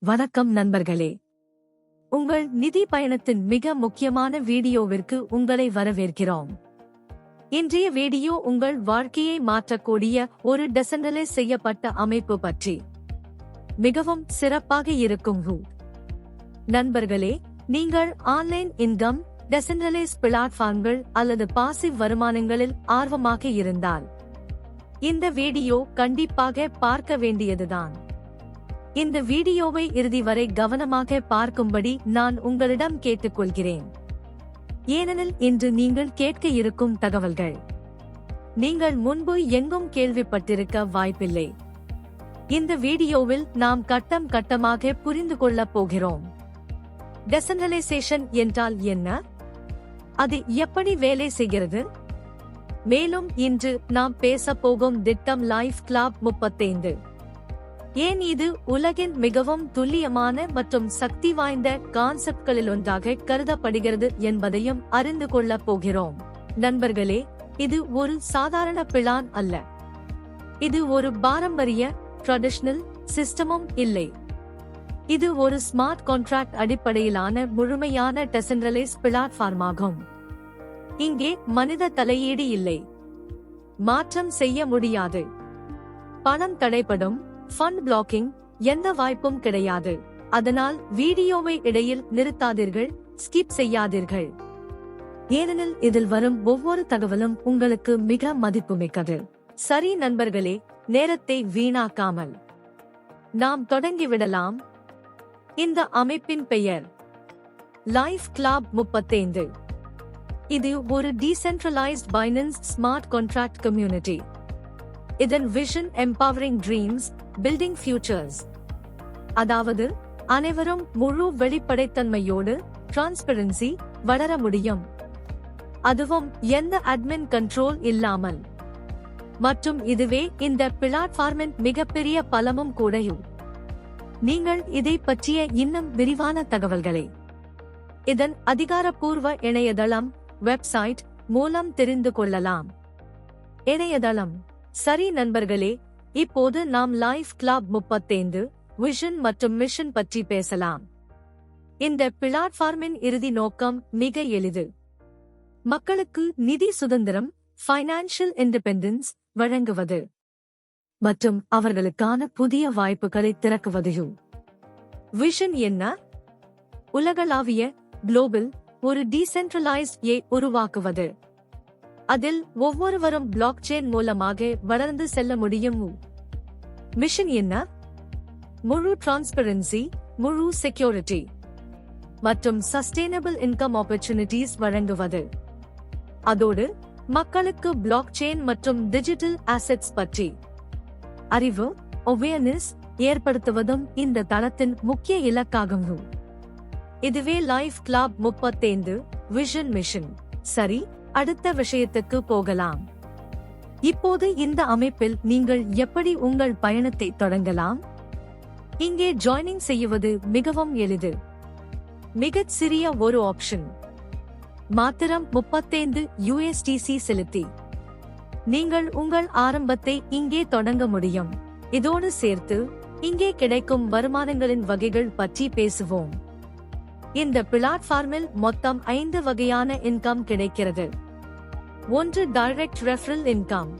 வணக்கம் நண்பர்களே, உங்கள் நிதி பயணத்தின் மிக முக்கியமான வீடியோவிற்கு உங்களை வரவேற்கிறோம். இன்றைய வீடியோ உங்கள் வாழ்க்கையை மாற்றக்கூடிய ஒரு டெசென்ட்ரலைஸ் செய்யப்பட்ட அமைப்பு பற்றி மிகவும் சிறப்பாக இருக்கும். நண்பர்களே, நீங்கள் ஆன்லைன் இன்கம், டெசென்ட்ரலைஸ் பிளாட்ஃபார்ம்கள் அல்லது பாசிவ் வருமானங்களில் ஆர்வமாக இருந்தால் இந்த வீடியோ கண்டிப்பாக பார்க்க வேண்டியதுதான். இந்த வீடியோவை இறுதி வரை கவனமாக பார்க்கும்படி நான் உங்களிடம் கேட்டுக்கொள்கிறேன். ஏனெனில் இன்று நீங்கள் கேட்க இருக்கும் தகவல்கள் நீங்கள் முன்பு எங்கும் கேள்விப்பட்டிருக்க வாய்ப்பில்லை. இந்த வீடியோவில் நாம் கட்டம் கட்டமாக புரிந்து கொள்ளப் போகிறோம். டெசென்ட்ரலைசேஷன் என்றால் என்ன? அது எப்படி வேலை செய்கிறது? மேலும் இன்று நாம் பேசப் போகும் திட்டம் லைஃப் கிளப் 35. ஏன் இது உலகின் மிகவும் துல்லியமான மற்றும் சக்தி வாய்ந்த கான்செப்ட்களில் ஒன்றாக கருதப்படுகிறது என்பதையும் அறிந்து கொள்ளப் போகிறோம். நண்பர்களே, இது ஒரு சாதாரண பிளான் அல்ல. இது ஒரு பாரம்பரிய ட்ரெடிஷனல் சிஸ்டமும் இல்லை. இது ஒரு ஸ்மார்ட் கான்ட்ராக்ட் அடிப்படையிலான முழுமையான டெசென்ட்ரலைஸ் பிளாட்ஃபார்மாகும். இங்கே மனித தலையீடு இல்லை. மாற்றம் செய்ய முடியாது. பணம் தடைப்படும், ஃபண்ட் பிளாக்கிங், எந்த வாய்ப்பும் கிடையாது. அதனால் வீடியோவை இடையில் நிறுத்தாதீர்கள், ஸ்கிப் செய்யாதீர்கள். ஏனெனில் இதில் வரும் ஒவ்வொரு தகவலும் உங்களுக்கு மிக மதிப்புமிக்கது. சரி நண்பர்களே, நேரத்தை வீணாக்காமல் நாம் தொடங்கிவிடலாம். இந்த அமைப்பின் பெயர் லைஃப் கிளப் 35. இது ஒரு decentralised finance smart contract community. இதன் vision empowering dreams, building futures. அதாவது அனைவரும் முழு வெளிப்படைத்தன்மையோடு டிரான்ஸ்பரன்சி வளர முடியும், அதுவும் எந்த அட்மின் கண்ட்ரோல் இல்லாமல். மற்றும் இதுவே இந்த பிளாட்ஃபார்மின் மிகப்பெரிய பலமும் கூடயும். நீங்கள் இதை பற்றிய இன்னும் விரிவான தகவல்களை இதன் அதிகாரப்பூர்வ இணையதளம் வெப்சைட் மூலம் தெரிந்து கொள்ளலாம். இணையதளம். சரி நண்பர்களே, இப்போது நாம் லைஃப் கிளப் 35 விஷன் மற்றும் மிஷன் பற்றி பேசலாம். இந்த பிளாட்ஃபார்மின் இறுதி நோக்கம் மிக எளிது. மக்களுக்கு நிதி சுதந்திரம், ஃபைனான்சியல் இண்டிபெண்டன்ஸ் வழங்குவது மற்றும் அவர்களுக்கான புதிய வாய்ப்புகளை திறக்குவது. விஷன் என்ன? உலகளாவிய குளோபல் ஒரு டீசென்ட்ரலைஸ்ட் உருவாக்குவது. அதில் ஒவ்வொருவரும் பிளாக் செயின் மூலமாக வளர்ந்து செல்ல முடியும். மிஷன் என்ன? முழு டிரான்ஸ்பரன்சி, முழு செக்யூரிட்டி மற்றும் சஸ்டெய்னபிள் இன்கம் ஆப்பர்ச்சுனிட்டிஸ் வழங்குவது. அதோடு மக்களுக்கு பிளாக் செயின் மற்றும் டிஜிட்டல் அசெட்ஸ் பற்றி அறிவு, அவேர்னஸ் ஏற்படுத்துவதும் இந்த தளத்தின் முக்கிய இலக்காகும். இதுவே லைஃப் கிளப் 35 விஷன் மிஷன். சரி, அடுத்த விஷயத்துக்கு போகலாம். இப்போது இந்த அமைப்பில் நீங்கள் எப்படி உங்கள் பயணத்தை தொடங்கலாம்? இங்கே ஜாயினிங் செய்வது மிகவும் எளிது. மிகச் சிறிய ஒரு ஆப்ஷன். மாத்திரம் $35 செலுத்தி நீங்கள் உங்கள் ஆரம்பத்தை இங்கே தொடங்க முடியும். இதோடு சேர்த்து இங்கே கிடைக்கும் வருமானங்களின் வகைகள் பற்றி பேசுவோம். இந்த பிளாட்ஃபார்மில் மொத்தம் 5 வகையான இன்கம் கிடைக்கிறது. 1 direct referral income,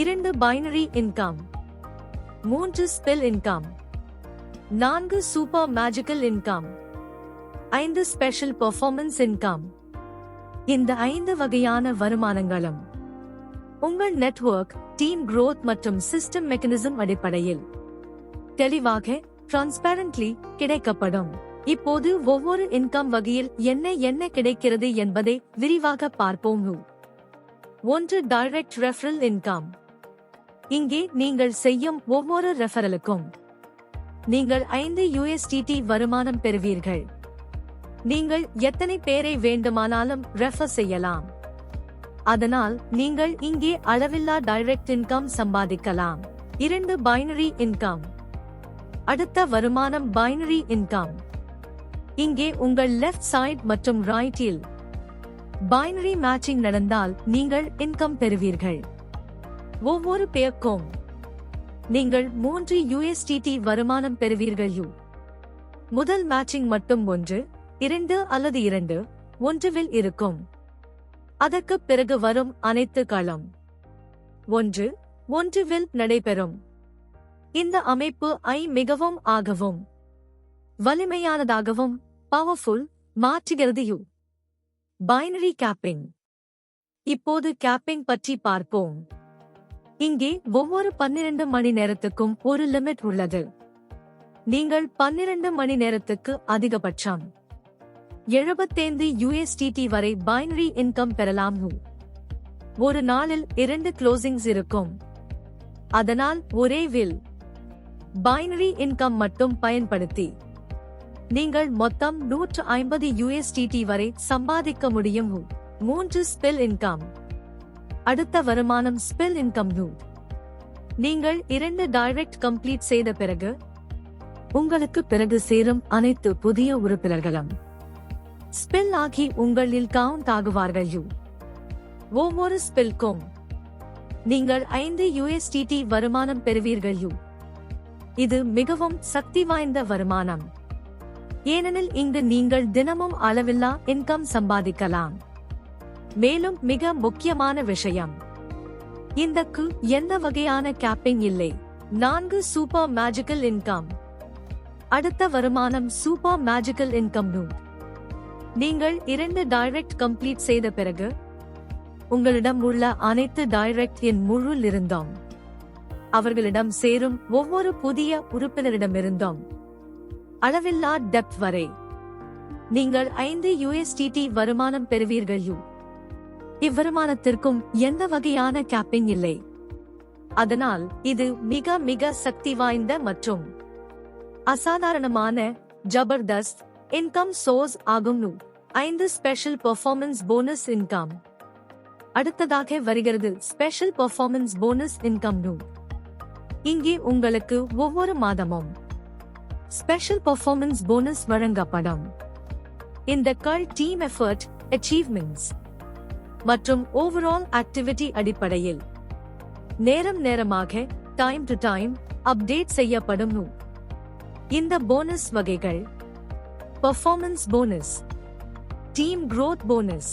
2 binary income, 3 spill income, 4 super magical income, 5 special performance income. இந்த 5 வகையான வருமானங்களும் உங்கள் நெட்வொர்க், டீம் growth மற்றும் சிஸ்டம் மெக்கானிசம் அடிப்படையில் தெளிவாக டிரான்ஸ்பேரண்ட்லி கிடைக்கப்படும். இப்போது ஒவ்வொரு இன்கம் வகையில் என்ன கிடைக்கிறது என்பதை விரிவாக பார்ப்போம். 1 டைரக்ட் ரெஃபரல் இன்கம். இங்கே நீங்கள் செய்யும் ஒவ்வொரு ரெஃபரலுக்கும் நீங்கள் $5 வருமானம் பெறுவீர்கள். நீங்கள் எத்தனை பேரை வேண்டுமானாலும் ரெஃபர் செய்யலாம். அதனால் நீங்கள் இங்கே அளவில்லா டைரக்ட் இன்கம் சம்பாதிக்கலாம். 2 பைனரி இன்கம். அடுத்த வருமானம் பைனரி இன்கம். இங்கே உங்கள் லெஃப்ட் சைடு மற்றும் ரைட்டில் பைனரி மேட்சிங் நடந்தால் நீங்கள் இன்கம் பெறுவீர்கள். ஒவ்வொரு பேருக்கும் நீங்கள் $3 வருமானம் பெறுவீர்கள். முதல் மேட்சிங் மட்டும் 1, 2 அல்லது 2, 1வில் இருக்கும். அதற்கு பிறகு வரும் அனைத்து களம் 1, 1வில் நடைபெறும். இந்த அமைப்பு மிகவும் ஆகவும் வலிமையானதாகவும் பவர்ஃபுல் மாற்றுகிறது. Binary capping. இப்போது கேப்பிங் பற்றி பார்ப்போம். இங்கே ஒவ்வொரு 12 மணி நேரத்துக்கும் ஒரு லிமிட் உள்ளது. நீங்கள் 12 மணி நேரத்துக்கு அதிகபட்சம் $75 வரை பைனரி இன்கம் பெறலாம். ஒரு நாளில் 2 க்ளோசிங்ஸ் இருக்கும். அதனால் ஒரே வில் பைனரி இன்கம் மட்டும் பயன்படுத்தி நீங்கள் மொத்தம் $150 வரை சம்பாதிக்க முடியும். 3 ஸ்பில் இன்கம். அடுத்த வருமானம் ஸ்பில் இன்கம். நீங்கள் 2 டைரக்ட் கம்ப்ளீட் செய்த பிறகு உங்களுக்கு பிறகு சேரும் அனைத்து புதிய உறுப்பினர்களும் ஸ்பில் ஆகி உங்களில் கவுண்ட் ஆகுவார்கள். ஒவ்வொரு ஸ்பில்க்கும் நீங்கள் $5 வருமானம் பெறுவீர்கள். இது மிகவும் சக்தி வாய்ந்த வருமானம். ஏனெனில் இங்கு நீங்கள் தினமும் அளவில்லா இன்கம் சம்பாதிக்கலாம். மேலும் மிக முக்கியமான விஷயம், இந்தக்கு எந்த வகையான கேப்பிங் இல்லை. 4 சூப்பர் மேஜிக்கல் இன்கம். அடுத்த வருமானம் சூப்பர் மேஜிக்கல் இன்கம். நீங்கள் 2 டைரக்ட் கம்ப்ளீட் செய்த பிறகு உங்களிடம் உள்ள அனைத்து டைரக்ட் இன் முழு இருந்தோம் அவர்களிடம் சேரும் ஒவ்வொரு புதிய உறுப்பினரிடமிருந்தோம் அளவில்லா டெப்த் வரை நீங்கள் $5 வருமானம் பெறுவீர்கள். இவ்வருமானத்திற்கும் எந்த வகையான கேப்பிங் இல்லை. அதனால் இது மிக மிக சக்தி வாய்ந்த மற்றும் அசாதாரணமான ஜபர்தஸ்த் இன்கம் சோர்ஸ் ஆகும். 5 ஸ்பெஷல் பெர்ஃபார்மன்ஸ் போனஸ் இன்கம். அடுத்ததாக வருகிறது ஸ்பெஷல் பெர்ஃபார்மன்ஸ் போனஸ் இன்கம். இங்கே உங்களுக்கு ஒவ்வொரு மாதமும் ஸ்பெஷல் பெர்ஃபார்மன்ஸ் போனஸ் வழங்கப்படும். இந்த டீம் எஃபர்ட், அச்சீவ்மெண்ட்ஸ் மற்றும் ஓவரால் ஆக்டிவிட்டி அடிப்படையில் நேரமாக டைம் டு டைம் அப்டேட் செய்யப்படும். இந்த போனஸ் வகைகள் performance bonus, team growth bonus,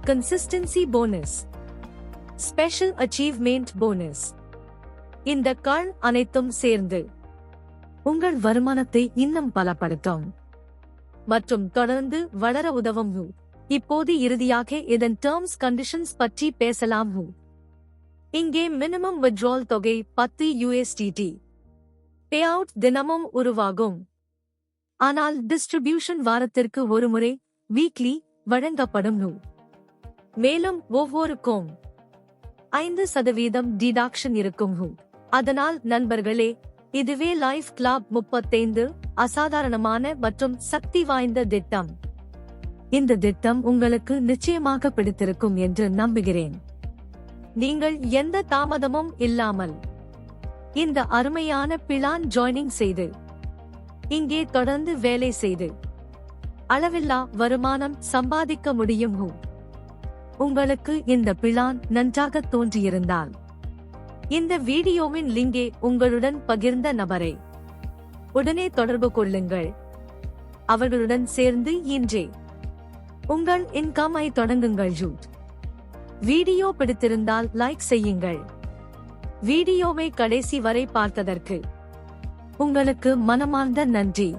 consistency bonus, special achievement bonus. இந்த அனைத்தும் சேர்ந்து உங்கள் வருமானத்தை இன்னும் பலப்படுத்தும் மற்றும் தொடர்ந்து வளர உதவும். இப்போது இறுதியாக இதன் டேர்ம்ஸ் கண்டிஷன்ஸ் பற்றி பேசலாம். இங்கே மினிமம் வித்ட்ரால் தொகை $10. பே அவுட் தினமும் உருவாகும். ஆனால் டிஸ்ட்ரிபியூஷன் வாரத்திற்கு ஒரு முறை வீக்லி வழங்கப்படும். மேலும் ஒவ்வொருக்கும் 5% டிடக்ஷன் இருக்கும். அதனால் நண்பர்களே, இதுவே லைஃப் கிளப் 35 அசாதாரணமான மற்றும் சக்தி வாய்ந்த திட்டம். இந்த திட்டம் உங்களுக்கு நிச்சயமாக பிடித்திருக்கும் என்று நம்புகிறேன். நீங்கள் எந்த தாமதமும் இல்லாமல் இந்த அருமையான பிளான் ஜாயினிங் செய்து இங்கே தொடர்ந்து வேலை செய்து அளவில்லா வருமானம் சம்பாதிக்க முடியும். உங்களுக்கு இந்த பிளான் நன்றாக தோன்றியிருந்தால் இந்த வீடியோவின் லிங்கை உங்களுடன் பகிர்ந்த நபரை உடனே தொடர்பு கொள்ளுங்கள். அவர்களுடன் சேர்ந்து இன்றே உங்கள் இன்கம் தொடங்குங்கள். வீடியோ பிடித்திருந்தால் லைக் செய்யுங்கள். வீடியோவை கடைசி வரை பார்த்ததற்கு உங்களுக்கு மனமார்ந்த நன்றி.